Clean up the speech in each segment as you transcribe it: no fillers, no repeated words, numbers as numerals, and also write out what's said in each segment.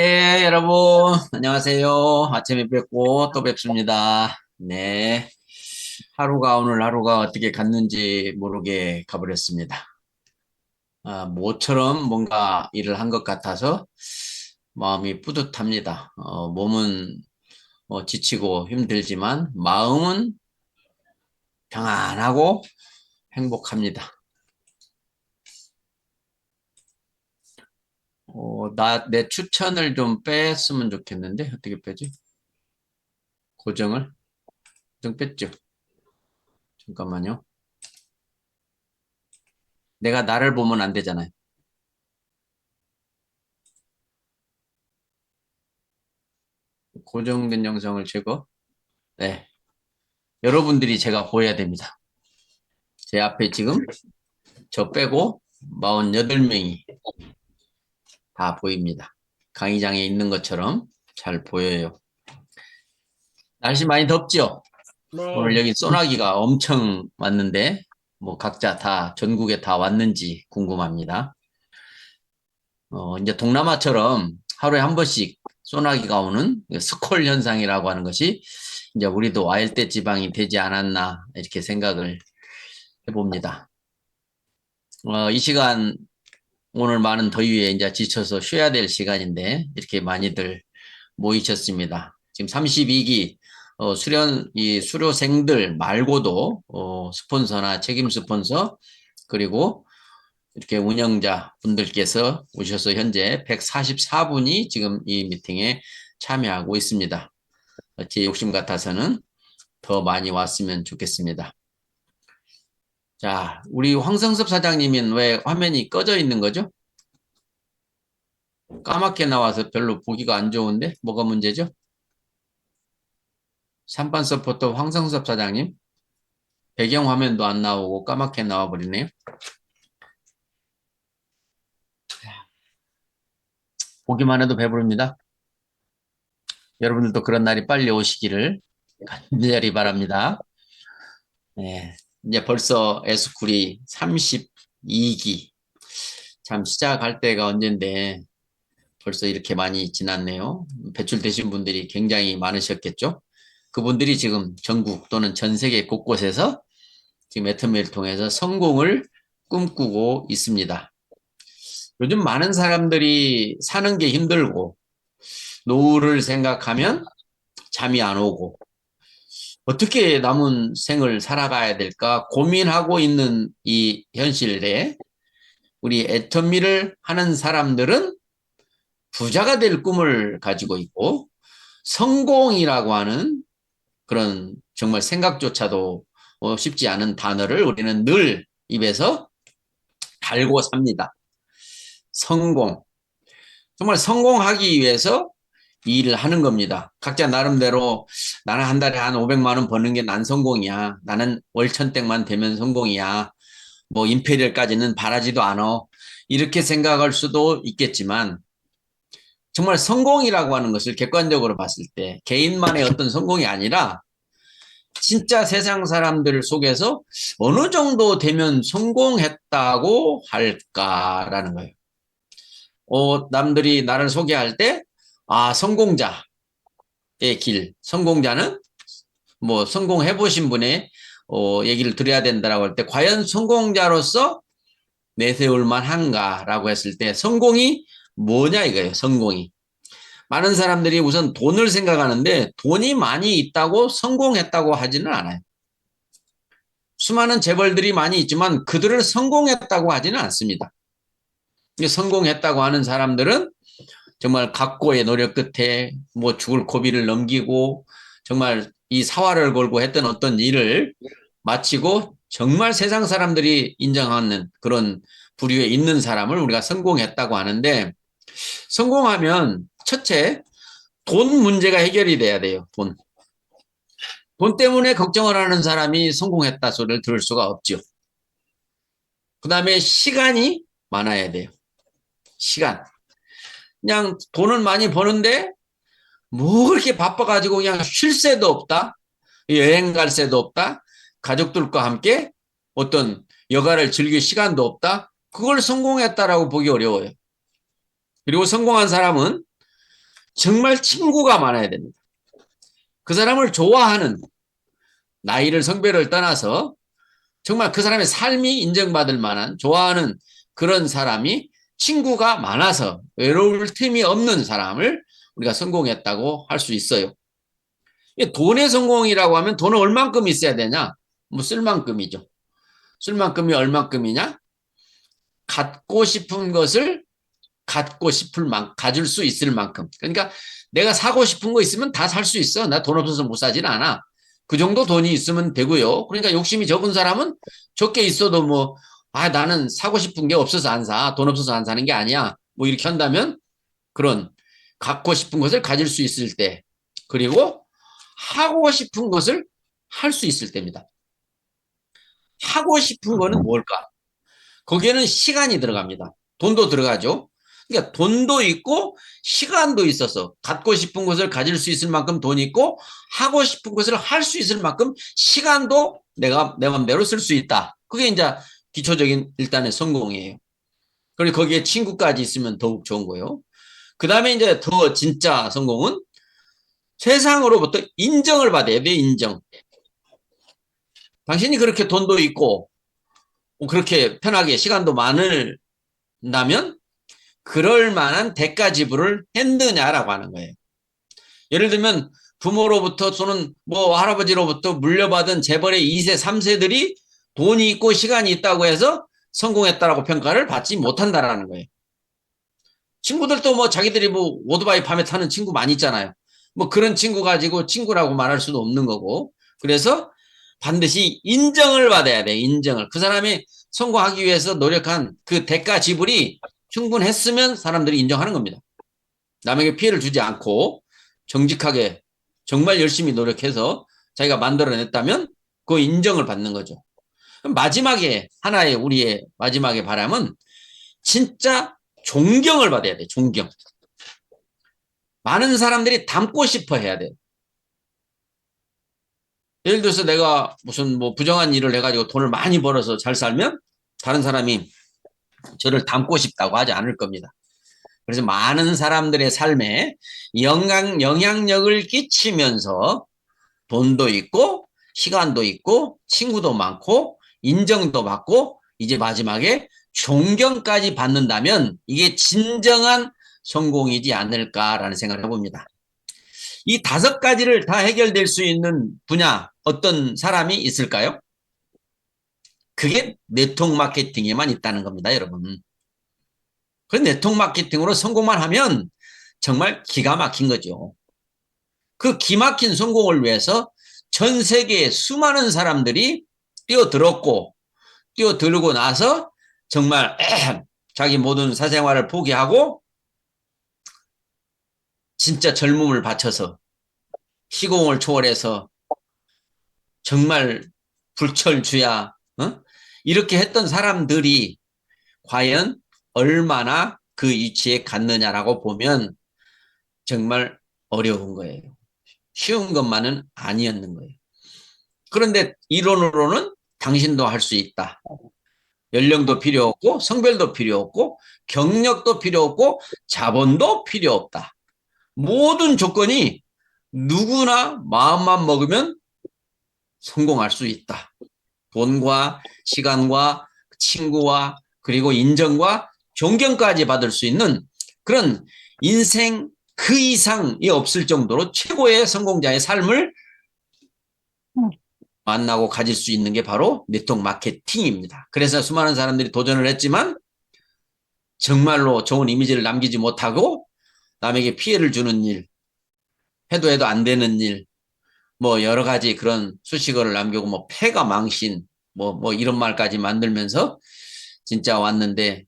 여러분, 안녕하세요. 아침에 뵙고 또 뵙습니다. 네. 오늘 하루가 어떻게 갔는지 모르게 가버렸습니다. 모처럼 뭔가 일을 한 것 같아서 마음이 뿌듯합니다. 몸은 지치고 힘들지만 마음은 평안하고 행복합니다. 내 추천을 좀 뺐으면 좋겠는데, 어떻게 빼지? 고정을? 고정 뺐죠? 잠깐만요. 내가 나를 보면 안 되잖아요. 고정된 영상을 제거. 네. 여러분들이 제가 보여야 됩니다. 제 앞에 지금 저 빼고 48명이 다 보입니다. 강의장에 있는 것처럼 잘 보여요. 날씨 많이 덥죠? 오늘 네. 여기 소나기가 엄청 왔는데 뭐 각자 다 전국에 다 왔는지 궁금합니다. 이제 동남아처럼 하루에 한 번씩 소나기가 오는 스콜 현상이라고 하는 것이 이제 우리도 와일대 지방이 되지 않았나 이렇게 생각을 해봅니다. 이 시간 오늘 많은 더위에 이제 지쳐서 쉬어야 될 시간인데 이렇게 많이들 모이셨습니다. 지금 32기 이 수료생들 말고도 스폰서나 책임 스폰서 그리고 이렇게 운영자 분들께서 오셔서 현재 144분이 지금 이 미팅에 참여하고 있습니다. 제 욕심 같아서는 더 많이 왔으면 좋겠습니다. 자, 우리 황성섭 사장님은 왜 화면이 꺼져 있는 거죠? 까맣게 나와서 별로 보기가 안 좋은데 뭐가 문제죠? 삼반 서포터 황성섭 사장님 배경 화면도 안 나오고 까맣게 나와 버리네요. 보기만 해도 배부릅니다. 여러분들도 그런 날이 빨리 오시기를 간절히 바랍니다. 네, 이제 벌써 에스쿨이 32기. 참 시작할 때가 언젠데 벌써 이렇게 많이 지났네요. 배출되신 분들이 굉장히 많으셨겠죠? 그분들이 지금 전국 또는 전 세계 곳곳에서 지금 애터미를 통해서 성공을 꿈꾸고 있습니다. 요즘 많은 사람들이 사는 게 힘들고 노후를 생각하면 잠이 안 오고 어떻게 남은 생을 살아가야 될까 고민하고 있는 이 현실에 우리 애터미를 하는 사람들은 부자가 될 꿈을 가지고 있고 성공이라고 하는 그런 정말 생각조차도 쉽지 않은 단어를 우리는 늘 입에서 달고 삽니다. 성공. 정말 성공하기 위해서 이 일을 하는 겁니다. 각자 나름대로 나는 한 달에 한 500만 원 버는 게 난 성공이야. 나는 월천땡만 되면 성공이야. 뭐 임페리얼까지는 바라지도 않아. 이렇게 생각할 수도 있겠지만 정말 성공이라고 하는 것을 객관적으로 봤을 때 개인만의 어떤 성공이 아니라 진짜 세상 사람들 속에서 어느 정도 되면 성공했다고 할까라는 거예요. 남들이 나를 소개할 때, 성공자의 길, 성공자는 뭐 성공해 보신 분의 얘기를 드려야 된다라고 할 때, 과연 성공자로서 내세울 만한가라고 했을 때, 성공이 뭐냐 이거예요, 성공이. 많은 사람들이 우선 돈을 생각하는데, 돈이 많이 있다고 성공했다고 하지는 않아요. 수많은 재벌들이 많이 있지만 그들을 성공했다고 하지는 않습니다. 성공했다고 하는 사람들은 정말 각고의 노력 끝에 뭐 죽을 고비를 넘기고 정말 이 사활을 걸고 했던 어떤 일을 마치고 정말 세상 사람들이 인정하는 그런 부류에 있는 사람을 우리가 성공했다고 하는데 성공하면 첫째 돈 문제가 해결이 돼야 돼요. 돈. 돈 때문에 걱정을 하는 사람이 성공했다 소리를 들을 수가 없죠. 그 다음에 시간이 많아야 돼요. 시간. 그냥 돈을 많이 버는데 뭐 그렇게 바빠가지고 그냥 쉴 새도 없다. 여행 갈 새도 없다. 가족들과 함께 어떤 여가를 즐길 시간도 없다. 그걸 성공했다라고 보기 어려워요. 그리고 성공한 사람은 정말 친구가 많아야 됩니다. 그 사람을 좋아하는 나이를 성별을 떠나서 정말 그 사람의 삶이 인정받을 만한 좋아하는 그런 사람이 친구가 많아서 외로울 틈이 없는 사람을 우리가 성공했다고 할 수 있어요. 돈의 성공이라고 하면 돈은 얼만큼 있어야 되냐? 뭐 쓸 만큼이죠. 쓸 만큼이 얼만큼이냐? 갖고 싶은 것을 갖고 싶을 만 가질 수 있을 만큼. 그러니까 내가 사고 싶은 거 있으면 다 살 수 있어. 나 돈 없어서 못 사진 않아. 그 정도 돈이 있으면 되고요. 그러니까 욕심이 적은 사람은 적게 있어도 뭐, 아, 나는 사고 싶은 게 없어서 안 사. 돈 없어서 안 사는 게 아니야. 뭐 이렇게 한다면 그런 갖고 싶은 것을 가질 수 있을 때, 그리고 하고 싶은 것을 할 수 있을 때입니다. 하고 싶은 거는 뭘까? 거기에는 시간이 들어갑니다. 돈도 들어가죠. 그러니까 돈도 있고 시간도 있어서 갖고 싶은 것을 가질 수 있을 만큼 돈이 있고 하고 싶은 것을 할 수 있을 만큼 시간도 내가 내 맘대로 쓸 수 있다. 그게 이제 기초적인 일단의 성공이에요. 그리고 거기에 친구까지 있으면 더욱 좋은 거예요. 그 다음에 이제 더 진짜 성공은 세상으로부터 인정을 받아야 돼, 인정. 당신이 그렇게 돈도 있고 그렇게 편하게 시간도 많으면 그럴 만한 대가 지불을 했느냐라고 하는 거예요. 예를 들면 부모로부터 또는 뭐 할아버지로부터 물려받은 재벌의 2세, 3세들이 돈이 있고 시간이 있다고 해서 성공했다라고 평가를 받지 못한다라는 거예요. 친구들도 뭐 자기들이 뭐 오토바이 밤에 타는 친구 많이 있잖아요. 뭐 그런 친구 가지고 친구라고 말할 수도 없는 거고. 그래서 반드시 인정을 받아야 돼, 인정을. 그 사람이 성공하기 위해서 노력한 그 대가 지불이 충분했으면 사람들이 인정하는 겁니다. 남에게 피해를 주지 않고 정직하게 정말 열심히 노력해서 자기가 만들어냈다면 그 인정을 받는 거죠. 마지막에 하나의 우리의 마지막의 바람은 진짜 존경을 받아야 돼. 존경. 많은 사람들이 닮고 싶어 해야 돼. 예를 들어서 내가 무슨 뭐 부정한 일을 해가지고 돈을 많이 벌어서 잘 살면 다른 사람이 저를 닮고 싶다고 하지 않을 겁니다. 그래서 많은 사람들의 삶에 영향력을 끼치면서 돈도 있고 시간도 있고 친구도 많고 인정도 받고 이제 마지막에 존경까지 받는다면 이게 진정한 성공이지 않을까라는 생각을 해봅니다. 이 5가지를 다 해결될 수 있는 분야 어떤 사람이 있을까요? 그게 네트워크 마케팅에만 있다는 겁니다, 여러분. 그 네트워크 마케팅으로 성공만 하면 정말 기가 막힌 거죠. 그 기막힌 성공을 위해서 전 세계의 수많은 사람들이 뛰어들었고 뛰어들고 나서 정말 자기 모든 사생활을 포기하고 진짜 젊음을 바쳐서 시공을 초월해서 정말 불철주야 이렇게 했던 사람들이 과연 얼마나 그 위치에 갔느냐라고 보면 정말 어려운 거예요. 쉬운 것만은 아니었는 거예요. 그런데 이론으로는 당신도 할 수 있다. 연령도 필요 없고 성별도 필요 없고 경력도 필요 없고 자본도 필요 없다. 모든 조건이 누구나 마음만 먹으면 성공할 수 있다. 돈과 시간과 친구와 그리고 인정과 존경까지 받을 수 있는 그런 인생 그 이상이 없을 정도로 최고의 성공자의 삶을 만나고 가질 수 있는 게 바로 네트워크 마케팅입니다. 그래서 수많은 사람들이 도전을 했지만 정말로 좋은 이미지를 남기지 못하고 남에게 피해를 주는 일, 해도 안 되는 일, 뭐 여러 가지 그런 수식어를 남기고 뭐 패가 망신, 뭐 이런 말까지 만들면서 진짜 왔는데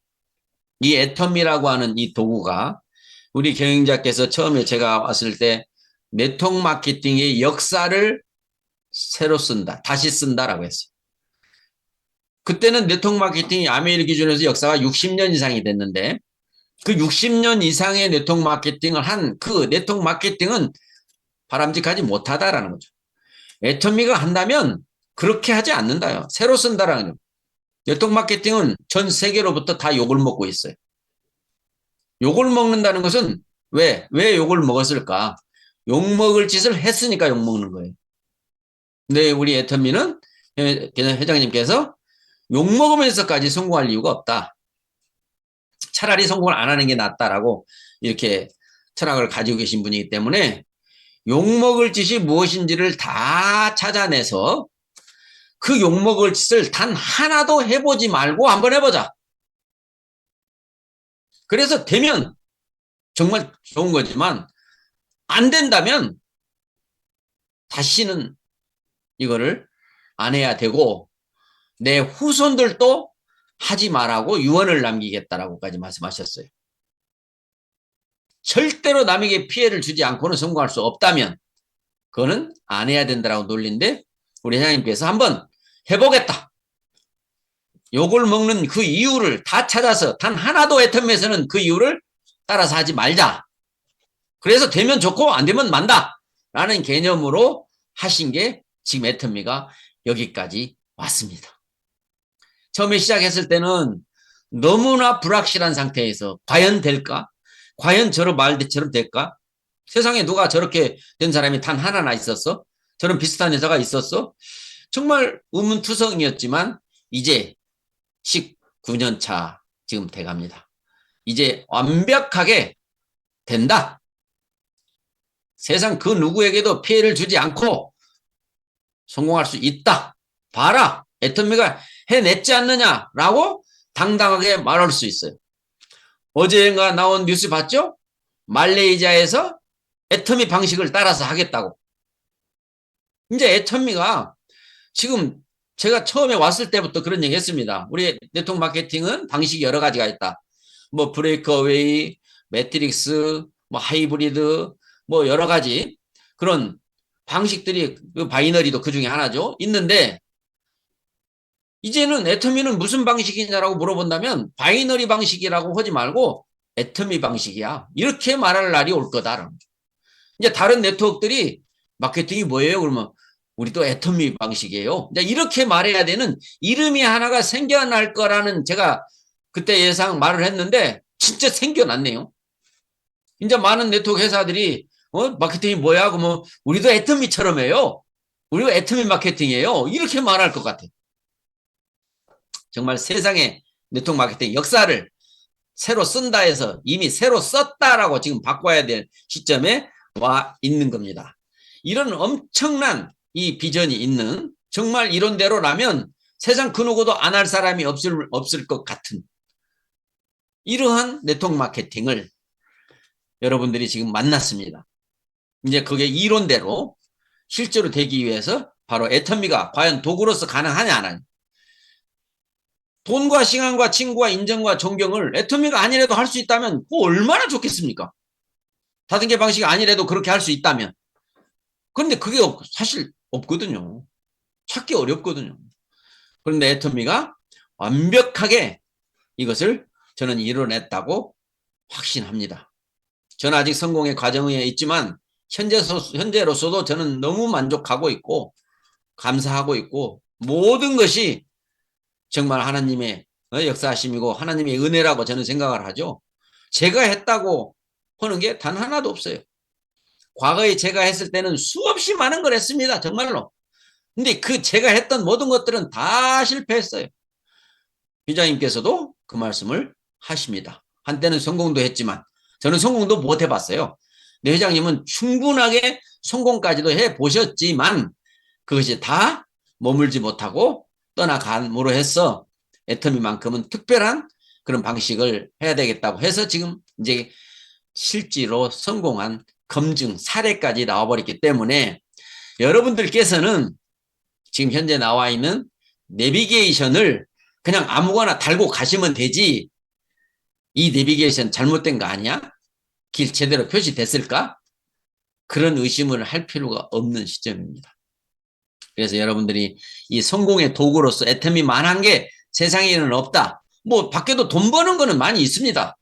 이 애텀이라고 하는 이 도구가 우리 경영자께서 처음에 제가 왔을 때 네트워크 마케팅의 역사를 새로 쓴다, 다시 쓴다라고 했어요. 그때는 네트워크 마케팅이 아메리 기준에서 역사가 60년 이상이 됐는데 그 60년 이상의 네트워크 마케팅을 한 그 네트워크 마케팅은 바람직하지 못하다라는 거죠. 애터미가 한다면 그렇게 하지 않는다요. 새로 쓴다라는 거죠. 네트워크 마케팅은 전 세계로부터 다 욕을 먹고 있어요. 욕을 먹는다는 것은 왜 욕을 먹었을까? 욕 먹을 짓을 했으니까 욕 먹는 거예요. 근데 우리 애터미는 회장님께서 욕 먹으면서까지 성공할 이유가 없다. 차라리 성공을 안 하는 게 낫다라고 이렇게 철학을 가지고 계신 분이기 때문에 욕먹을 짓이 무엇인지를 다 찾아내서 그 욕먹을 짓을 단 하나도 해보지 말고 한번 해보자. 그래서 되면 정말 좋은 거지만 안 된다면 다시는 이거를 안 해야 되고 내 후손들도 하지 말라고 유언을 남기겠다라고까지 말씀하셨어요. 절대로 남에게 피해를 주지 않고는 성공할 수 없다면 그거는 안 해야 된다라고 논리인데 우리 회장님께서 한번 해보겠다. 욕을 먹는 그 이유를 다 찾아서 단 하나도 애텀에서는 그 이유를 따라서 하지 말자. 그래서 되면 좋고 안 되면 만다. 라는 개념으로 하신 게 지금 애텀미가 여기까지 왔습니다. 처음에 시작했을 때는 너무나 불확실한 상태에서 과연 될까? 과연 저런 말처럼 될까? 세상에 누가 저렇게 된 사람이 단 하나나 있었어? 저런 비슷한 여자가 있었어? 정말 의문투성이었지만 이제 19년 차 지금 돼갑니다. 이제 완벽하게 된다. 세상 그 누구에게도 피해를 주지 않고 성공할 수 있다. 봐라. 애터미가 해냈지 않느냐라고 당당하게 말할 수 있어요. 어제인가 나온 뉴스 봤죠? 말레이시아에서 애터미 방식을 따라서 하겠다고. 이제 애터미가 지금 제가 처음에 왔을 때부터 그런 얘기 했습니다. 우리 네트워크 마케팅은 방식이 여러 가지가 있다. 뭐 브레이크어웨이, 매트릭스, 뭐 하이브리드, 뭐 여러 가지 그런 방식들이 그 바이너리도 그 중에 하나죠. 있는데 이제는 애터미는 무슨 방식이냐라고 물어본다면 바이너리 방식이라고 하지 말고 애터미 방식이야. 이렇게 말할 날이 올 거다. 이제 다른 네트워크들이 마케팅이 뭐예요? 그러면 우리도 애터미 방식이에요. 이제 이렇게 말해야 되는 이름이 하나가 생겨날 거라는 제가 그때 예상 말을 했는데 진짜 생겨났네요. 이제 많은 네트워크 회사들이 마케팅이 뭐야? 그러면 우리도 애터미처럼 해요. 우리가 애터미 마케팅이에요. 이렇게 말할 것 같아요. 정말 세상의 네트워크 마케팅 역사를 새로 쓴다 해서 이미 새로 썼다라고 지금 바꿔야 될 시점에 와 있는 겁니다. 이런 엄청난 이 비전이 있는 정말 이론대로라면 세상 그 누구도 안 할 사람이 없을 것 같은 이러한 네트워크 마케팅을 여러분들이 지금 만났습니다. 이제 그게 이론대로 실제로 되기 위해서 바로 애터미가 과연 도구로서 가능하냐 안 하냐. 돈과 시간과 친구와 인정과 존경을 애터미가 아니라도 할 수 있다면 얼마나 좋겠습니까? 다단계 방식이 아니라도 그렇게 할 수 있다면. 그런데 그게 사실 없거든요. 찾기 어렵거든요. 그런데 애터미가 완벽하게 이것을 저는 이뤄냈다고 확신합니다. 저는 아직 성공의 과정에 있지만 현재로서도 저는 너무 만족하고 있고 감사하고 있고 모든 것이 정말 하나님의 역사하심이고 하나님의 은혜라고 저는 생각을 하죠. 제가 했다고 하는 게 단 하나도 없어요. 과거에 제가 했을 때는 수없이 많은 걸 했습니다. 정말로. 근데 그 제가 했던 모든 것들은 다 실패했어요. 비자님께서도 그 말씀을 하십니다. 한때는 성공도 했지만 저는 성공도 못 해봤어요. 내 회장님은 충분하게 성공까지도 해보셨지만 그것이 다 머물지 못하고 떠나감으로 해서 애터미만큼은 특별한 그런 방식을 해야 되겠다고 해서 지금 이제 실제로 성공한 검증 사례까지 나와버렸기 때문에 여러분들께서는 지금 현재 나와 있는 내비게이션을 그냥 아무거나 달고 가시면 되지 이 내비게이션 잘못된 거 아니야? 길 제대로 표시됐을까? 그런 의심을 할 필요가 없는 시점입니다. 그래서 여러분들이 이 성공의 도구로서 애터미만한 게 세상에는 없다. 뭐 밖에도 돈 버는 거는 많이 있습니다.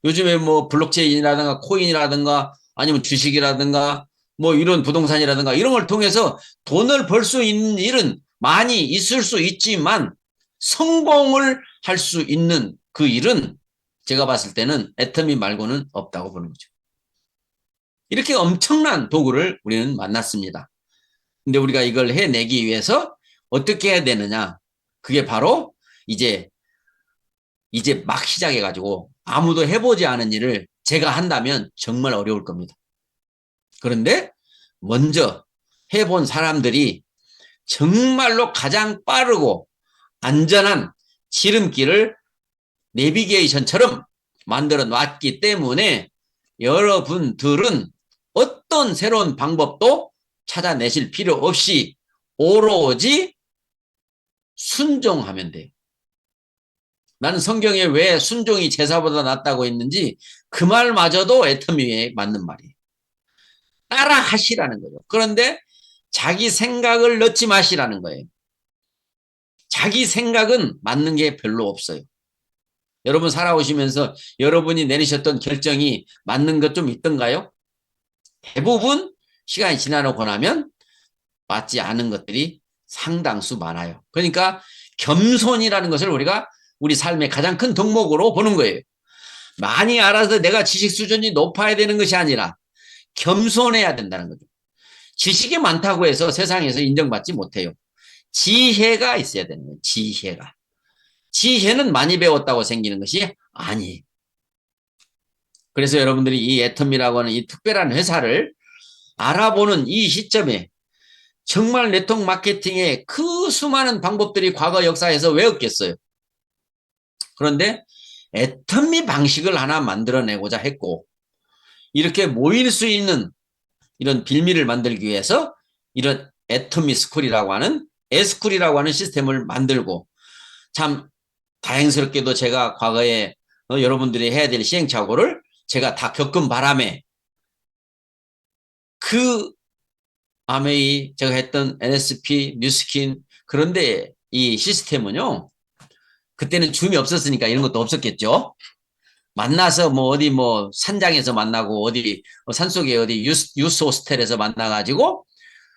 요즘에 뭐 블록체인이라든가 코인이라든가 아니면 주식이라든가 뭐 이런 부동산이라든가 이런 걸 통해서 돈을 벌 수 있는 일은 많이 있을 수 있지만 성공을 할 수 있는 그 일은 제가 봤을 때는 애터미 말고는 없다고 보는 거죠. 이렇게 엄청난 도구를 우리는 만났습니다. 근데 우리가 이걸 해내기 위해서 어떻게 해야 되느냐? 그게 바로 이제 막 시작해가지고 아무도 해보지 않은 일을 제가 한다면 정말 어려울 겁니다. 그런데 먼저 해본 사람들이 정말로 가장 빠르고 안전한 지름길을 내비게이션처럼 만들어 놨기 때문에 여러분들은 어떤 새로운 방법도 찾아내실 필요 없이 오로지 순종하면 돼요. 나는 성경에 왜 순종이 제사보다 낫다고 했는지 그 말마저도 애터미에 맞는 말이에요. 따라 하시라는 거죠. 그런데 자기 생각을 넣지 마시라는 거예요. 자기 생각은 맞는 게 별로 없어요. 여러분 살아오시면서 여러분이 내리셨던 결정이 맞는 것 좀 있던가요? 대부분 시간이 지나고 나면 맞지 않은 것들이 상당수 많아요. 그러니까 겸손이라는 것을 우리가 우리 삶의 가장 큰 덕목으로 보는 거예요. 많이 알아서 내가 지식 수준이 높아야 되는 것이 아니라 겸손해야 된다는 거죠. 지식이 많다고 해서 세상에서 인정받지 못해요. 지혜가 있어야 되는 거예요. 지혜가. 지혜는 많이 배웠다고 생기는 것이 아니에요. 그래서 여러분들이 이 애텀이라고 하는 이 특별한 회사를 알아보는 이 시점에 정말 네트워크 마케팅의 그 수많은 방법들이 과거 역사에서 왜 없겠어요? 그런데 애터미 방식을 하나 만들어내고자 했고 이렇게 모일 수 있는 이런 빌미를 만들기 위해서 이런 애터미 스쿨이라고 하는 에스쿨이라고 하는 시스템을 만들고 참 다행스럽게도 제가 과거에 여러분들이 해야 될 시행착오를 제가 다 겪은 바람에 그 아메이 제가 했던 NSP, 뉴스킨 그런데 이 시스템은요 그때는 줌이 없었으니까 이런 것도 없었겠죠. 만나서 뭐 어디 뭐 산장에서 만나고 어디 산속에 어디 유스 호스텔에서 만나가지고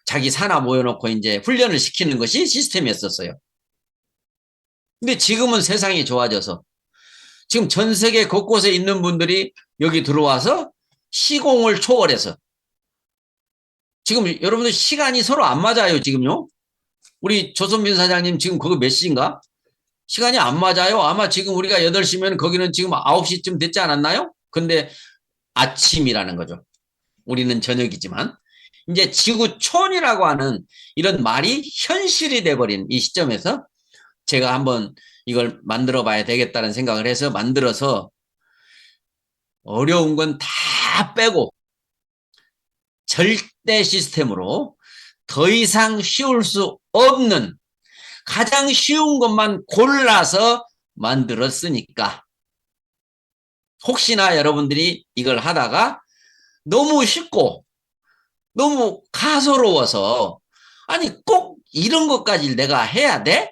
자기 산하 모여놓고 이제 훈련을 시키는 것이 시스템이었었어요. 근데 지금은 세상이 좋아져서 지금 전 세계 곳곳에 있는 분들이 여기 들어와서 시공을 초월해서 지금 여러분들 시간이 서로 안 맞아요, 지금요. 우리 조선빈 사장님 지금 그거 몇 시인가? 시간이 안 맞아요. 아마 지금 우리가 8시면 거기는 지금 9시쯤 됐지 않았나요? 근데 아침이라는 거죠. 우리는 저녁이지만. 이제 지구촌이라고 하는 이런 말이 현실이 돼버린 이 시점에서 제가 한번 이걸 만들어 봐야 되겠다는 생각을 해서 만들어서 어려운 건 다 빼고 절대 시스템으로 더 이상 쉬울 수 없는 가장 쉬운 것만 골라서 만들었으니까 혹시나 여러분들이 이걸 하다가 너무 쉽고 너무 가소로워서 아니 꼭 이런 것까지 내가 해야 돼?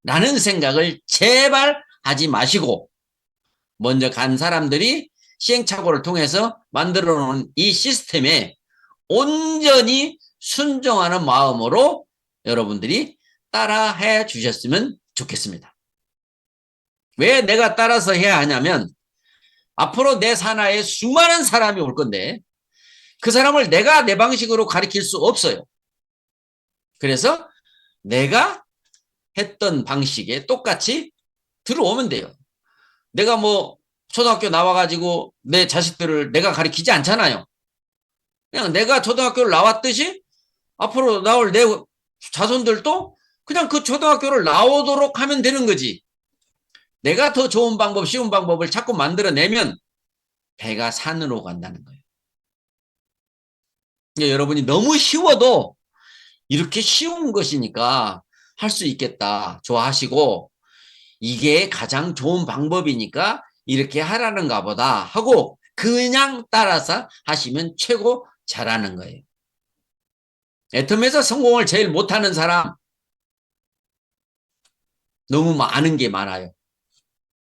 라는 생각을 제발 하지 마시고 먼저 간 사람들이 시행착오를 통해서 만들어 놓은 이 시스템에 온전히 순종하는 마음으로 여러분들이 따라해 주셨으면 좋겠습니다. 왜 내가 따라서 해야 하냐면 앞으로 내 산하에 수많은 사람이 올 건데 그 사람을 내가 내 방식으로 가르칠 수 없어요. 그래서 내가 했던 방식에 똑같이 들어오면 돼요. 내가 뭐 초등학교 나와가지고 내 자식들을 내가 가르치지 않잖아요. 그냥 내가 초등학교를 나왔듯이 앞으로 나올 내 자손들도 그냥 그 초등학교를 나오도록 하면 되는 거지. 내가 더 좋은 방법, 쉬운 방법을 자꾸 만들어내면 배가 산으로 간다는 거예요. 그러니까 여러분이 너무 쉬워도 이렇게 쉬운 것이니까 할 수 있겠다 좋아하시고 이게 가장 좋은 방법이니까 이렇게 하라는가 보다 하고 그냥 따라서 하시면 최고 잘하는 거예요. 애텀에서 성공을 제일 못하는 사람 너무 많은 게 많아요.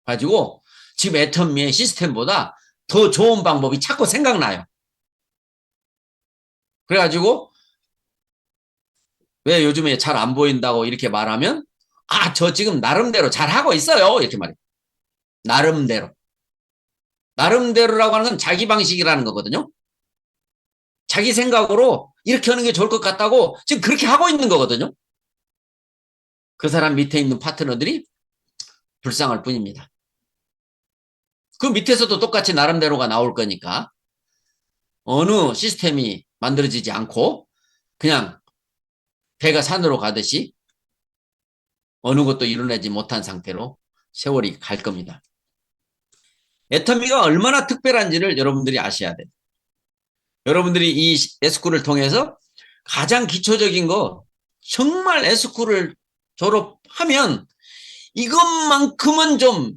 가지고 지금 애텀의 시스템보다 더 좋은 방법이 자꾸 생각나요. 그래가지고 왜 요즘에 잘 안 보인다고 이렇게 말하면 아, 저 지금 나름대로 잘하고 있어요. 이렇게 말해요. 나름대로. 나름대로라고 하는 건 자기 방식이라는 거거든요. 자기 생각으로 이렇게 하는 게 좋을 것 같다고 지금 그렇게 하고 있는 거거든요. 그 사람 밑에 있는 파트너들이 불쌍할 뿐입니다. 그 밑에서도 똑같이 나름대로가 나올 거니까 어느 시스템이 만들어지지 않고 그냥 배가 산으로 가듯이 어느 것도 이뤄내지 못한 상태로 세월이 갈 겁니다. 애터미가 얼마나 특별한지를 여러분들이 아셔야 돼요. 여러분들이 이 에스쿨을 통해서 가장 기초적인 거 정말 에스쿨을 졸업하면 이것만큼은 좀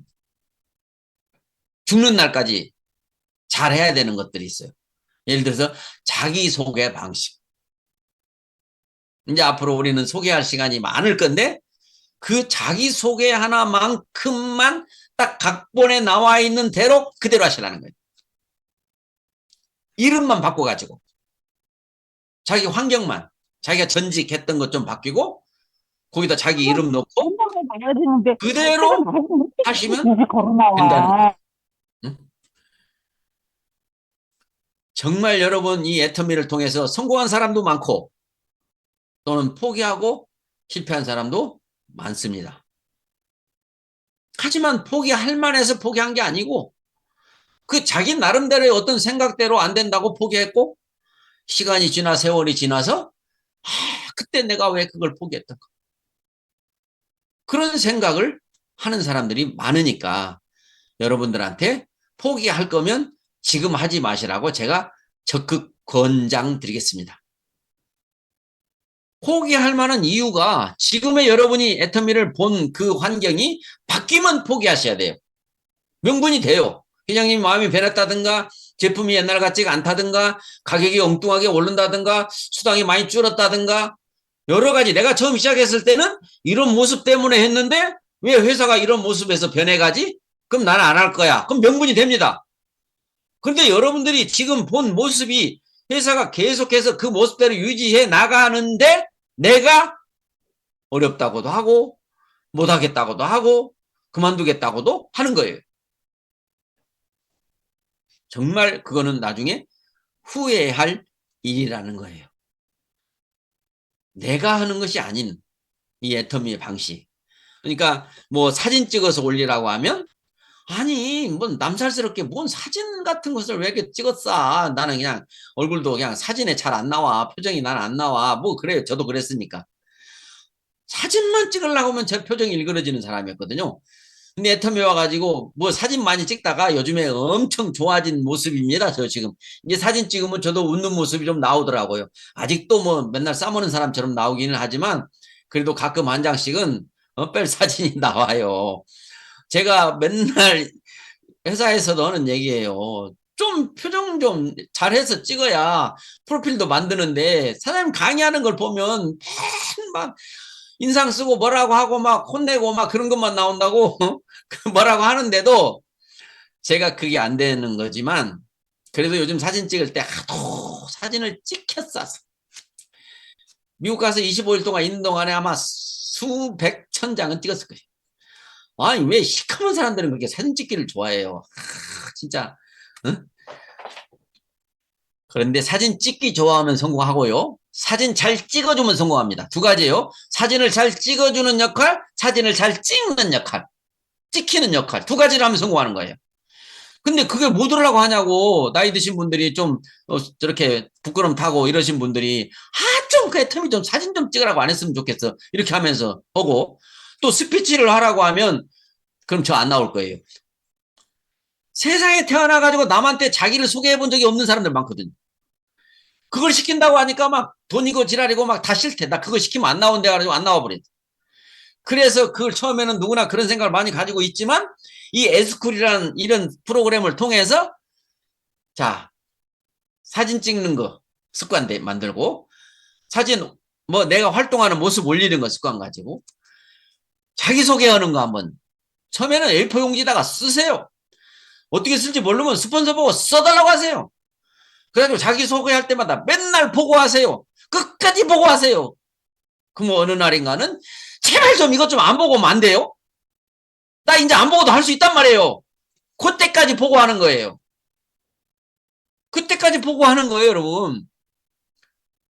죽는 날까지 잘 해야 되는 것들이 있어요. 예를 들어서 자기소개 방식. 이제 앞으로 우리는 소개할 시간이 많을 건데 그 자기소개 하나만큼만 딱 각본에 나와 있는 대로 그대로 하시라는 거예요. 이름만 바꿔가지고 자기 환경만 자기가 전직했던 것 좀 바뀌고 거기다 자기 이름 넣고 그대로 하시면 된다는 거예요. 응? 정말 여러분 이 애터미를 통해서 성공한 사람도 많고 또는 포기하고 실패한 사람도 많습니다. 하지만 포기할 만해서 포기한 게 아니고 그 자기 나름대로의 어떤 생각대로 안 된다고 포기했고 시간이 지나 세월이 지나서 그때 내가 왜 그걸 포기했던가 그런 생각을 하는 사람들이 많으니까 여러분들한테 포기할 거면 지금 하지 마시라고 제가 적극 권장드리겠습니다. 포기할 만한 이유가 지금의 여러분이 애터미를 본 그 환경이 바뀌면 포기하셔야 돼요. 명분이 돼요. 회장님 마음이 변했다든가 제품이 옛날 같지가 않다든가 가격이 엉뚱하게 오른다든가 수당이 많이 줄었다든가 여러 가지 내가 처음 시작했을 때는 이런 모습 때문에 했는데 왜 회사가 이런 모습에서 변해가지? 그럼 나는 안 할 거야. 그럼 명분이 됩니다. 그런데 여러분들이 지금 본 모습이 회사가 계속해서 그 모습대로 유지해 나가는데 내가 어렵다고도 하고 못하겠다고도 하고 그만두겠다고도 하는 거예요. 정말 그거는 나중에 후회할 일이라는 거예요. 내가 하는 것이 아닌 이 애터미의 방식. 그러니까 뭐 사진 찍어서 올리라고 하면 아니 뭐 남살스럽게 뭔 사진 같은 것을 왜 이렇게 찍었어. 나는 그냥 얼굴도 그냥 사진에 잘 안 나와. 표정이 난 안 나와. 뭐 그래요. 저도 그랬으니까. 사진만 찍으려고 하면 제 표정이 일그러지는 사람이었거든요. 근데 애터미 와가지고 뭐 사진 많이 찍다가 요즘에 엄청 좋아진 모습입니다. 저 지금 이제 사진 찍으면 저도 웃는 모습이 좀 나오더라고요. 아직도 뭐 맨날 싸우는 사람처럼 나오기는 하지만 그래도 가끔 한 장씩은 뺄 사진이 나와요. 제가 맨날 회사에서도 하는 얘기예요. 좀 표정 좀 잘해서 찍어야 프로필도 만드는데 사장님 강의하는 걸 보면 막 인상 쓰고 뭐라고 하고 막 혼내고 막 그런 것만 나온다고 뭐라고 하는데도 제가 그게 안 되는 거지만 그래도 요즘 사진 찍을 때 하도 사진을 찍혔어. 미국 가서 25일 동안 있는 동안에 아마 수백 천 장은 찍었을 거예요. 아니 왜 시커먼 사람들은 그렇게 사진 찍기를 좋아해요. 진짜. 응? 그런데 사진 찍기 좋아하면 성공하고요. 사진 잘 찍어주면 성공합니다. 두 가지예요. 사진을 잘 찍어주는 역할, 사진을 잘 찍는 역할, 찍히는 역할 두 가지를 하면 성공하는 거예요. 근데 그게 못 하려고 하냐고 나이 드신 분들이 좀 저렇게 부끄럼 타고 이러신 분들이 좀 그 애터미 좀 사진 좀 찍으라고 안 했으면 좋겠어. 이렇게 하면서 보고 또 스피치를 하라고 하면 그럼 저 안 나올 거예요. 세상에 태어나가지고 남한테 자기를 소개해 본 적이 없는 사람들 많거든요. 그걸 시킨다고 하니까 막 돈이고 지랄이고 막 다 싫대. 나 그거 시키면 안 나온대 가지고 안 나와버렸어. 그래서 그걸 처음에는 누구나 그런 생각을 많이 가지고 있지만 이 에스쿨이라는 이런 프로그램을 통해서 자 사진 찍는 거 습관 만들고 사진 뭐 내가 활동하는 모습 올리는 거 습관 가지고 자기소개하는 거 한번 처음에는 A4 용지다가 쓰세요. 어떻게 쓸지 모르면 스폰서 보고 써달라고 하세요. 그래가지고 자기소개할 때마다 맨날 보고하세요. 끝까지 보고하세요. 그럼 어느 날인가는 제발 좀 이것 좀 안 보고 오면 안 돼요? 나 이제 안 보고도 할 수 있단 말이에요. 그때까지 보고하는 거예요. 그때까지 보고하는 거예요, 여러분.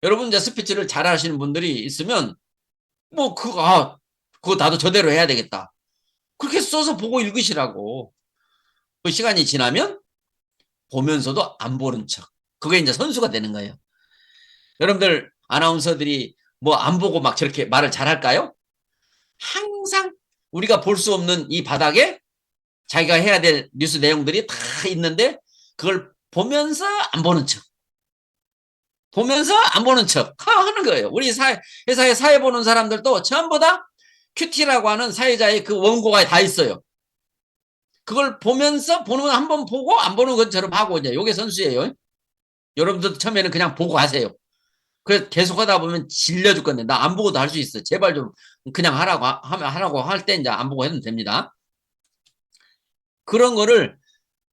여러분 이제 스피치를 잘 하시는 분들이 있으면 뭐 그거 나도 저대로 해야 되겠다. 그렇게 써서 보고 읽으시라고. 그 시간이 지나면 보면서도 안 보는 척. 그게 이제 선수가 되는 거예요. 여러분들 아나운서들이 뭐 안 보고 막 저렇게 말을 잘할까요? 항상 우리가 볼 수 없는 이 바닥에 자기가 해야 될 뉴스 내용들이 다 있는데 그걸 보면서 안 보는 척. 보면서 안 보는 척 하는 거예요. 우리 회사에 사회 보는 사람들도 전부 다 큐티라고 하는 사회자의 그 원고가 다 있어요. 그걸 보면서 보는 한 번 보고 안 보는 것처럼 하고 이제 요게 선수예요. 여러분들도 처음에는 그냥 보고 하세요. 그래서 계속 하다 보면 질려 죽겠네. 나 안 보고도 할 수 있어. 제발 좀 그냥 하라고 할 때 이제 안 보고 해도 됩니다. 그런 거를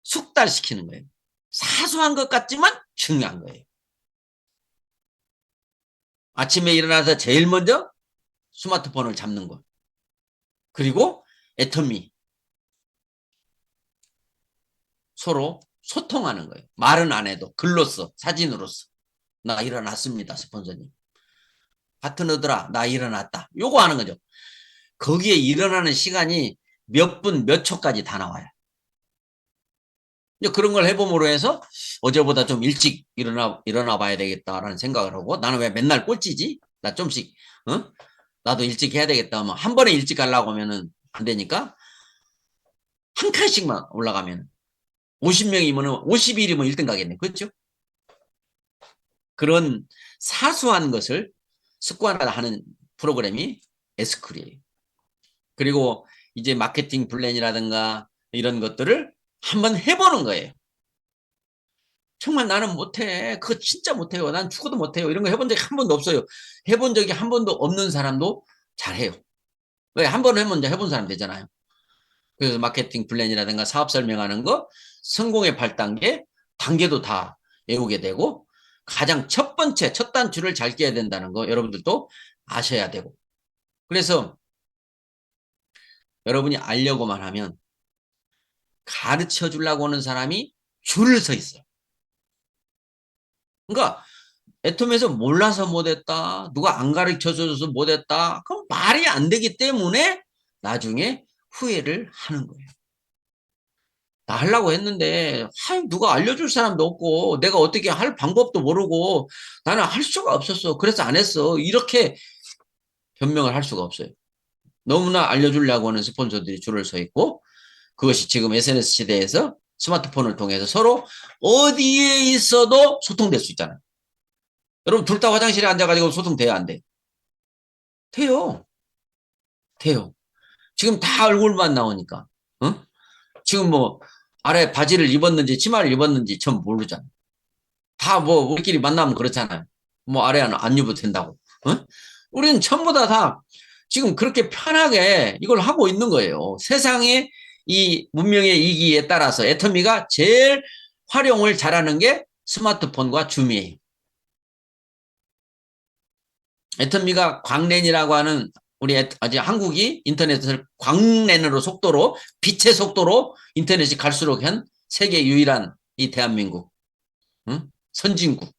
숙달시키는 거예요. 사소한 것 같지만 중요한 거예요. 아침에 일어나서 제일 먼저 스마트폰을 잡는 거. 그리고 애터미. 서로 소통하는 거예요. 말은 안 해도 글로써, 사진으로써. 나 일어났습니다, 스폰서님. 파트너들아, 나 일어났다. 요거 하는 거죠. 거기에 일어나는 시간이 몇 분, 몇 초까지 다 나와요. 그런 걸 해봄으로 해서 어제보다 좀 일찍 일어나 봐야 되겠다라는 생각을 하고 나는 왜 맨날 꼴찌지? 나 좀씩, 어? 나도 일찍 해야 되겠다 하면 한 번에 일찍 가려고 하면은 안 되니까 한 칸씩만 올라가면 50명이면 50일이면 1등 가겠네. 그렇죠? 그런 사소한 것을 습관화하는 프로그램이 에스쿨이에요. 그리고 이제 마케팅 플랜이라든가 이런 것들을 한번 해보는 거예요. 정말 나는 못해. 그거 진짜 못해요. 난 죽어도 못해요. 이런 거 해본 적이 한 번도 없어요. 해본 적이 한 번도 없는 사람도 잘해요. 왜? 한 번 해본 사람 되잖아요. 그래서 마케팅 플랜이라든가 사업 설명하는 거 성공의 8단계, 단계도 다 외우게 되고 가장 첫 번째, 첫 단추를 잘 끼워야 된다는 거 여러분들도 아셔야 되고. 그래서 여러분이 알려고만 하면 가르쳐 주려고 하는 사람이 줄을 서 있어요. 그러니까 애텀에서 몰라서 못했다. 누가 안 가르쳐줘서 못했다. 그럼 말이 안 되기 때문에 나중에 후회를 하는 거예요. 나 하려고 했는데 누가 알려줄 사람도 없고 내가 어떻게 할 방법도 모르고 나는 할 수가 없었어. 그래서 안 했어. 이렇게 변명을 할 수가 없어요. 너무나 알려주려고 하는 스폰서들이 줄을 서 있고 그것이 지금 SNS 시대에서 스마트폰을 통해서 서로 어디에 있어도 소통될 수 있잖아요. 여러분 둘 다 화장실에 앉아가지고 소통돼야 안 돼? 돼요. 돼요. 지금 다 얼굴만 나오니까. 어? 지금 뭐 아래 바지를 입었는지 치마를 입었는지 전 모르잖아. 다 뭐 우리끼리 만나면 그렇잖아요. 뭐 아래 안 입어도 된다고. 어? 우리는 전부 다 지금 그렇게 편하게 이걸 하고 있는 거예요. 세상의 이 문명의 이기에 따라서 애터미가 제일 활용을 잘하는 게 스마트폰과 줌이에요. 애터미가 광랜이라고 하는 우리 아직 한국이 인터넷을 광랜으로 속도로 빛의 속도로 인터넷이 갈수록 한 세계 유일한 이 대한민국 응? 선진국.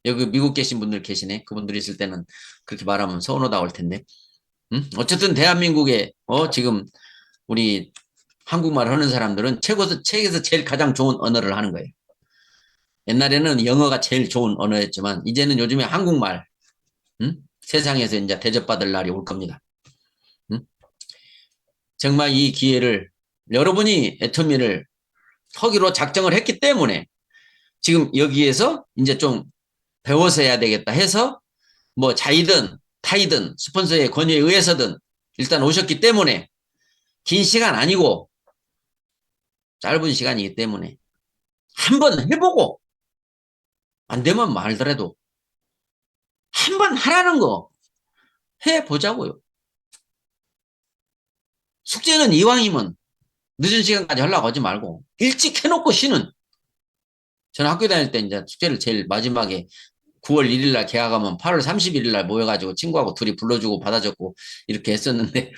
여기 미국 계신 분들 계시네. 그분들 있을 때는 그렇게 말하면 서운하다 올 텐데. 응? 어쨌든 대한민국에 지금 우리 한국말 하는 사람들은 책에서 제일 가장 좋은 언어를 하는 거예요. 옛날에는 영어가 제일 좋은 언어였지만 이제는 요즘에 한국말 응? 세상에서 이제 대접받을 날이 올 겁니다. 응? 정말 이 기회를 여러분이 애터미를 하기로 작정을 했기 때문에 지금 여기에서 이제 좀 배워서 해야 되겠다 해서 뭐 자이든 타이든 스폰서의 권유에 의해서든 일단 오셨기 때문에 긴 시간 아니고 짧은 시간이기 때문에 한번 해보고 안 되면 말더라도 한번 하라는 거 해보자고요. 숙제는 이왕이면 늦은 시간까지 하려고 하지 말고 일찍 해놓고 쉬는. 저는 학교 다닐 때 이제 숙제를 제일 마지막에 9월 1일 날 계약하면 8월 31일 날 모여가지고 친구하고 둘이 불러주고 받아줬고 이렇게 했었는데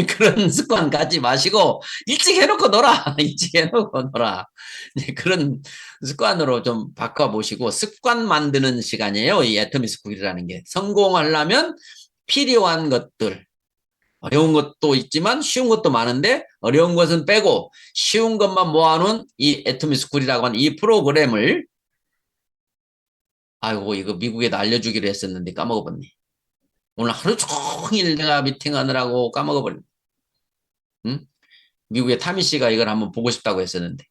그런 습관 갖지 마시고 일찍 해놓고 놀아. 일찍 해놓고 놀아. 이제 그런 습관으로 좀 바꿔보시고 습관 만드는 시간이에요. 이 애터미 스쿨이라는 게. 성공하려면 필요한 것들. 어려운 것도 있지만 쉬운 것도 많은데 어려운 것은 빼고 쉬운 것만 모아놓은 이 애터미 스쿨이라고 하는 이 프로그램을 아이고 이거 미국에도 알려주기로 했었는데 까먹어버렸네. 오늘 하루 종일 내가 미팅하느라고 까먹어버렸네. 응? 미국의 타미 씨가 이걸 한번 보고 싶다고 했었는데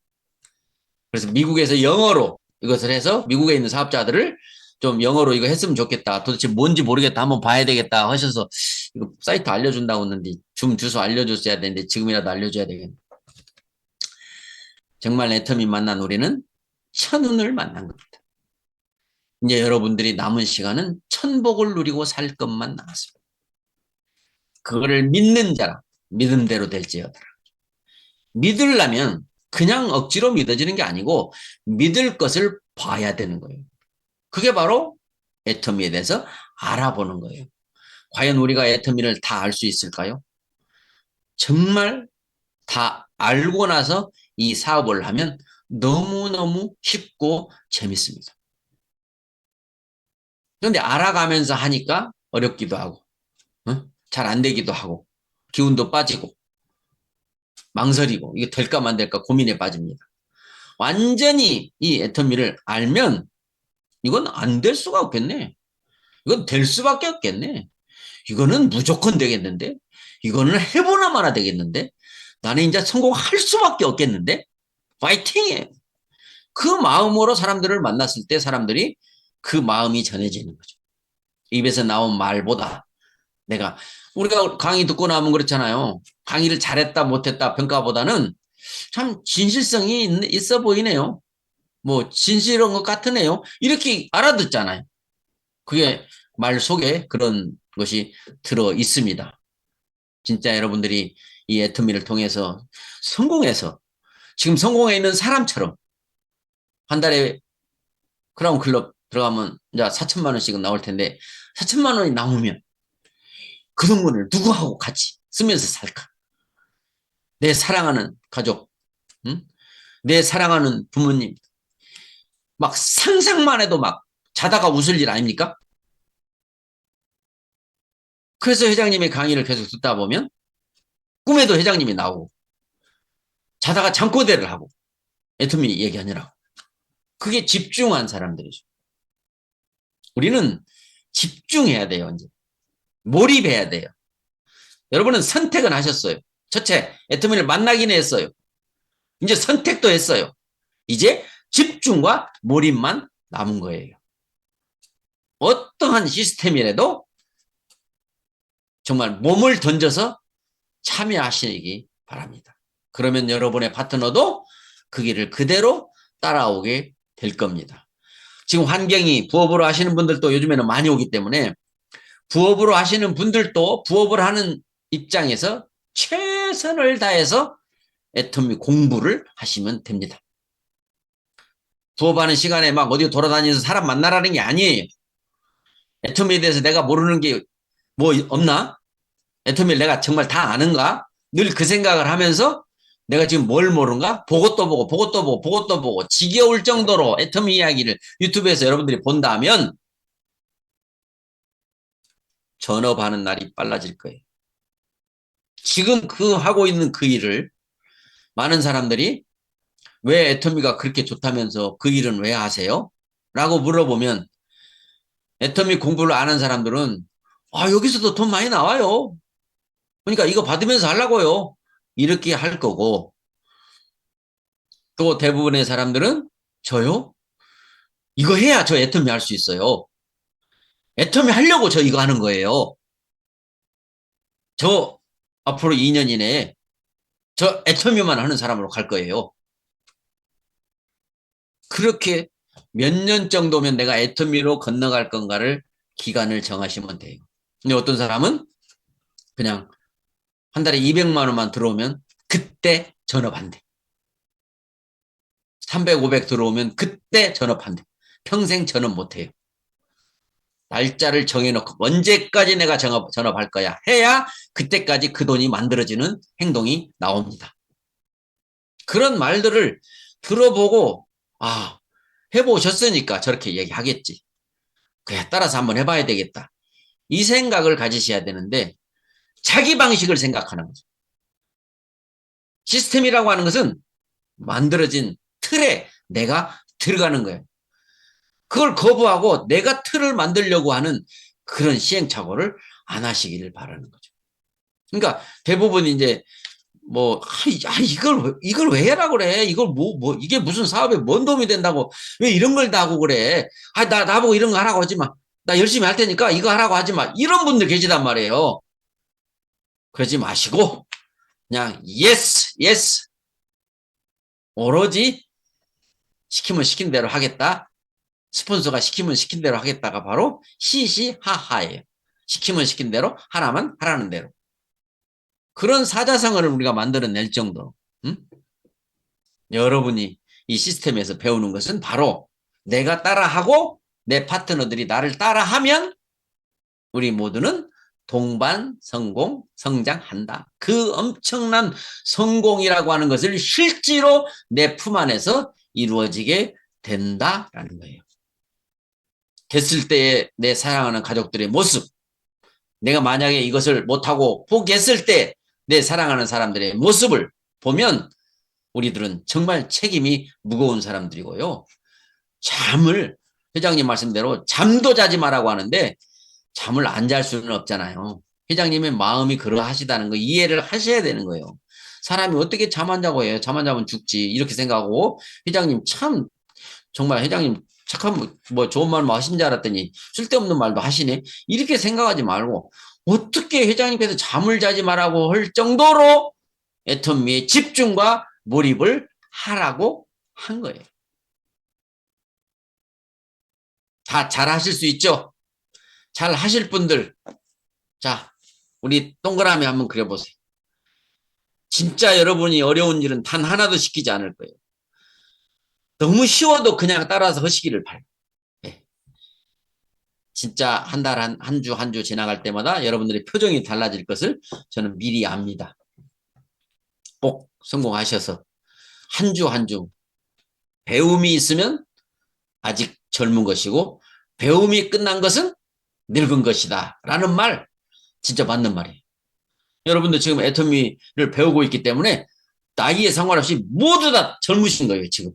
그래서 미국에서 영어로 이것을 해서 미국에 있는 사업자들을 좀 영어로 이거 했으면 좋겠다. 도대체 뭔지 모르겠다. 한번 봐야 되겠다 하셔서 이거 사이트 알려준다고 했는데 줌 주소 알려줬어야 되는데 지금이라도 알려줘야 되겠네. 정말 애터미 만난 우리는 천운을 만난 겁니다. 이제 여러분들이 남은 시간은 천복을 누리고 살 것만 남았습니다. 그거를 믿는 자라 믿음대로 될지어다라. 믿으려면 그냥 억지로 믿어지는 게 아니고 믿을 것을 봐야 되는 거예요. 그게 바로 애터미에 대해서 알아보는 거예요. 과연 우리가 애터미를 다 알 수 있을까요? 정말 다 알고 나서 이 사업을 하면 너무너무 쉽고 재밌습니다. 그런데 알아가면서 하니까 어렵기도 하고 어? 잘 안 되기도 하고 기운도 빠지고 망설이고 이게 될까 만 될까 고민에 빠집니다. 완전히 이 애터미를 알면 이건 안 될 수가 없겠네. 이건 될 수밖에 없겠네. 이거는 무조건 되겠는데? 이거는 해보나 마나 되겠는데? 나는 이제 성공할 수밖에 없겠는데? 파이팅이에요. 그 마음으로 사람들을 만났을 때 사람들이 그 마음이 전해지는 거죠. 입에서 나온 말보다 내가 우리가 강의 듣고 나면 그렇잖아요. 강의를 잘했다 못했다 평가보다는 참 진실성이 있어 보이네요. 뭐 진실한 것 같으네요. 이렇게 알아듣잖아요. 그게 말 속에 그런 것이 들어 있습니다. 진짜 여러분들이 이 애터미를 통해서 성공해서 지금 성공해 있는 사람처럼 한 달에 크라운 클럽 들어가면 이제 4천만 원씩은 나올 텐데 4천만 원이 나오면 그 돈을 누구하고 같이 쓰면서 살까? 내 사랑하는 가족, 응? 내 사랑하는 부모님, 막 상상만 해도 막 자다가 웃을 일 아닙니까? 그래서 회장님의 강의를 계속 듣다 보면 꿈에도 회장님이 나오고 자다가 잠꼬대를 하고 애터미 얘기하느라고. 그게 집중한 사람들이죠. 우리는 집중해야 돼요. 이제 몰입해야 돼요. 여러분은 선택은 하셨어요. 첫째, 애터미를 만나긴 했어요. 이제 선택도 했어요. 이제 집중과 몰입만 남은 거예요. 어떠한 시스템이라도 정말 몸을 던져서 참여하시기 바랍니다. 그러면 여러분의 파트너도 그 길을 그대로 따라오게 될 겁니다. 지금 환경이 부업으로 하시는 분들도 요즘에는 많이 오기 때문에 부업으로 하시는 분들도 부업을 하는 입장에서 최선을 다해서 애터미 공부를 하시면 됩니다. 부업하는 시간에 막 어디 돌아다니면서 사람 만나라는 게 아니에요. 애터미에 대해서 내가 모르는 게 뭐 없나? 애터미를 내가 정말 다 아는가? 늘 그 생각을 하면서 내가 지금 뭘 모르는가? 보고 또 보고 보고 또 보고 보고 또 보고 지겨울 정도로 애터미 이야기를 유튜브에서 여러분들이 본다면 전업하는 날이 빨라질 거예요. 지금 그 하고 있는 그 일을 많은 사람들이 왜 애터미가 그렇게 좋다면서 그 일은 왜 하세요? 라고 물어보면 애터미 공부를 아는 사람들은 아 여기서도 돈 많이 나와요. 그러니까 이거 받으면서 하려고요. 이렇게 할 거고 또 대부분의 사람들은 저요? 이거 해야 저 애터미 할 수 있어요. 애터미 하려고 저 이거 하는 거예요. 저 앞으로 2년 이내에 저 애터미만 하는 사람으로 갈 거예요. 그렇게 몇 년 정도면 내가 애터미로 건너갈 건가를 기간을 정하시면 돼요. 근데 어떤 사람은 그냥 한 달에 200만 원만 들어오면 그때 전업한대. 300, 500 들어오면 그때 전업한대. 평생 전업 못해요. 날짜를 정해놓고 언제까지 내가 전업할 거야 해야 그때까지 그 돈이 만들어지는 행동이 나옵니다. 그런 말들을 들어보고 아 해보셨으니까 저렇게 얘기하겠지. 그래 따라서 한번 해봐야 되겠다. 이 생각을 가지셔야 되는데 자기 방식을 생각하는 거죠. 시스템이라고 하는 것은 만들어진 틀에 내가 들어가는 거예요. 그걸 거부하고 내가 틀을 만들려고 하는 그런 시행착오를 안 하시기를 바라는 거죠. 그러니까 대부분 이제 뭐, 이걸 왜 해라고 그래? 이게 무슨 사업에 뭔 도움이 된다고? 왜 이런 걸 다 하고 그래? 나보고 이런 거 하라고 하지 마. 나 열심히 할 테니까 이거 하라고 하지 마. 이런 분들 계시단 말이에요. 그러지 마시고, 그냥, yes, yes. 오로지 시키면 시킨 대로 하겠다. 스폰서가 시키면 시킨 대로 하겠다가 바로 시시하하예요. 시키면 시킨 대로, 하라면 하라는 대로. 그런 사자성어를 우리가 만들어낼 정도. 응? 여러분이 이 시스템에서 배우는 것은 바로 내가 따라하고 내 파트너들이 나를 따라하면 우리 모두는 동반 성공, 성장한다. 그 엄청난 성공이라고 하는 것을 실제로 내 품 안에서 이루어지게 된다라는 거예요. 됐을 때의 내 사랑하는 가족들의 모습, 내가 만약에 이것을 못하고 포기했을 때 내 사랑하는 사람들의 모습을 보면 우리들은 정말 책임이 무거운 사람들이고요. 잠을 회장님 말씀대로 잠도 자지 마라고 하는데 잠을 안 잘 수는 없잖아요. 회장님의 마음이 그러하시다는 거 이해를 하셔야 되는 거예요. 사람이 어떻게 잠 안 자고 해요? 잠 안 자면 죽지. 이렇게 생각하고 회장님 참 정말 회장님 착한 뭐 좋은 말만 하신 줄 알았더니 쓸데없는 말도 하시네. 이렇게 생각하지 말고 어떻게 회장님께서 잠을 자지 말라고 할 정도로 애터미의 집중과 몰입을 하라고 한 거예요. 다 잘하실 수 있죠? 잘 하실 분들, 자, 우리 동그라미 한번 그려보세요. 진짜 여러분이 어려운 일은 단 하나도 시키지 않을 거예요. 너무 쉬워도 그냥 따라서 하시기를 바래요. 네. 진짜 한 달, 한 주, 한 주 지나갈 때마다 여러분들의 표정이 달라질 것을 저는 미리 압니다. 꼭 성공하셔서 한 주 한 주 배움이 있으면 아직 젊은 것이고 배움이 끝난 것은 늙은 것이다 라는 말 진짜 맞는 말이에요. 여러분들 지금 애터미를 배우고 있기 때문에 나이에 상관없이 모두 다 젊으신 거예요. 지금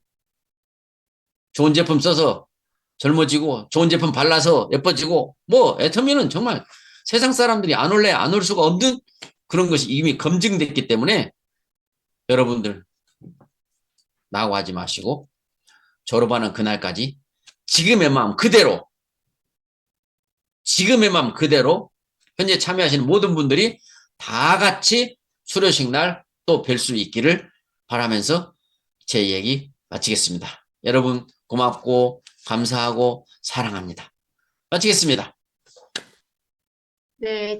좋은 제품 써서 젊어지고 좋은 제품 발라서 예뻐지고 뭐 애터미는 정말 세상 사람들이 안 올래 안 올 수가 없는 그런 것이 이미 검증됐기 때문에 여러분들 나고 하지 마시고 졸업하는 그날까지 지금의 마음 그대로 현재 참여하시는 모든 분들이 다 같이 수료식 날 또 뵐 수 있기를 바라면서 제 얘기 마치겠습니다. 여러분 고맙고 감사하고 사랑합니다. 마치겠습니다. 네.